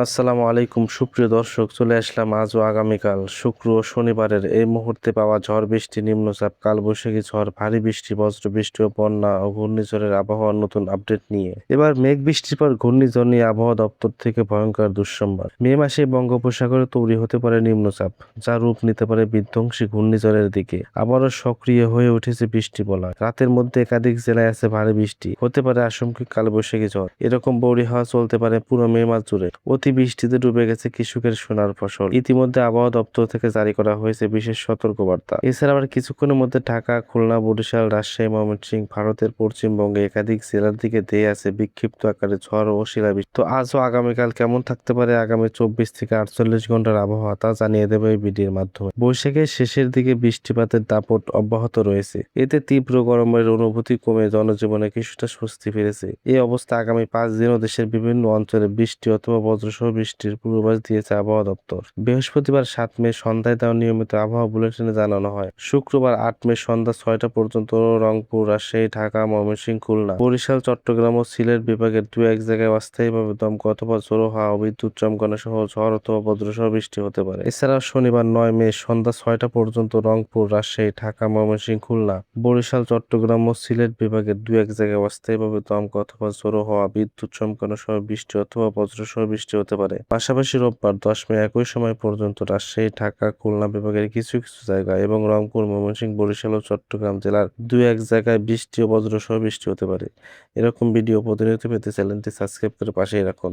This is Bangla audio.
আসসালামু আলাইকুম সুপ্রিয় দর্শক, চলে আসলাম আজ ও আগামীকাল শুক্র ও শনিবারের এই মুহূর্তে পাওয়া ঝড় বৃষ্টি, নিম্নচাপ, কালবৈশাখী ঝড়, ভারী বৃষ্টি, বজ্র বৃষ্টি ও বন্যা ও ঘূর্ণিঝড়ের আবহাওয়ার নতুন আপডেট নিয়ে। এবার মেঘ বৃষ্টির পর ঘূর্ণিঝড় নিয়ে আবহাওয়া দপ্তর থেকে ভয়ঙ্কর দুঃসংবাদ। মে মাসে বঙ্গোপসাগরে তৈরি হতে পারে নিম্নচাপ, যা রূপ নিতে পারে বিধ্বংসী ঘূর্ণিঝড়ের দিকে। আবারও সক্রিয় হয়ে উঠেছে বৃষ্টিবলয়। রাতের মধ্যে একাধিক জেলায় আছে ভারী বৃষ্টি, হতে পারে আংশিক কালবৈশাখী ঝড়। এরকম বৌরি হাওয়া চলতে পারে পুরো মে মাস জুড়ে। বৃষ্টিতে ডুবে গেছে কৃষকের সোনার ফসল। ইতিমধ্যে আবহাওয়া দপ্তর থেকে জারি করা হয়েছে বিশেষ সতর্কবার্তা। এছাড়া আবার কিছুক্ষণের মধ্যে ঢাকা, খুলনা, বরিশাল, রাজশাহী, ময়মনসিংহ, ভারতের পশ্চিমবঙ্গে একাধিক জেলার দিকে ধেয়ে আছে বিক্ষিপ্ত আকারে ঝড় ও শিলাবৃষ্টি। তো আজ ও আগামীকাল কেমন থাকতে পারে আগামী 24 থেকে 48 ঘন্টার আবহাওয়া, তা জানিয়ে দেবে এই ভিডিওর মাধ্যমে। বৈশাখের শেষের দিকে বৃষ্টিপাতের দাপট অব্যাহত রয়েছে। এতে তীব্র গরমের অনুভূতি কমে জনজীবনে কিছুটা স্বস্তি ফিরেছে। এই অবস্থা আগামী 5 দিনও দেশের বিভিন্ন অঞ্চলে বৃষ্টি অথবা বজ্রসহ বৃষ্টির পূর্বাভাস দিয়েছে আবহাওয়া দপ্তর। বৃহস্পতিবার 7 মে সন্ধ্যায় দেওয়া নিয়মিত আবহাওয়া বুলেটিনে জানানো হয়, শুক্রবার 8 মে সন্ধ্যা 6টা পর্যন্ত রংপুর, রাজশাহী, ঢাকা, ময়মনসিংহ, খুলনা, বরিশাল, চট্টগ্রাম ও সিলেট বিভাগের 2-1 জায়গায় অস্থায়ীভাবে দমকা অথবা ঝোড়ো হাওয়া ও বিদ্যুৎ চমকানো সহ ঝড় অথবা বজ্রসহ বৃষ্টি হতে পারে। এছাড়াও শনিবার 9 মে সন্ধ্যা 6টা পর্যন্ত রংপুর, রাজশাহী, ঢাকা, ময়মনসিংহ, খুলনা, বরিশাল, চট্টগ্রাম ও সিলেট বিভাগের 2-1 জায়গায় অস্থায়ীভাবে দমকা অথবা ঝোড়ো হাওয়া, বিদ্যুৎ চমকানো সহ বৃষ্টি অথবা বজ্রসহ বৃষ্টি হতে পারে। পাশাপাশি রোববার 10 মে একই সময় পর্যন্ত রাজশাহী, ঢাকা, খুলনা বিভাগের কিছু কিছু জায়গা এবং রংপুর, ময়মনসিংহ, বরিশাল ও চট্টগ্রাম জেলার 2-1 জায়গায় বৃষ্টি ও বজ্রসহ বৃষ্টি হতে পারে। এরকম ভিডিও প্রতিনিয়ত পেতে চ্যানেলটি সাবস্ক্রাইব করে পাশেই রাখুন।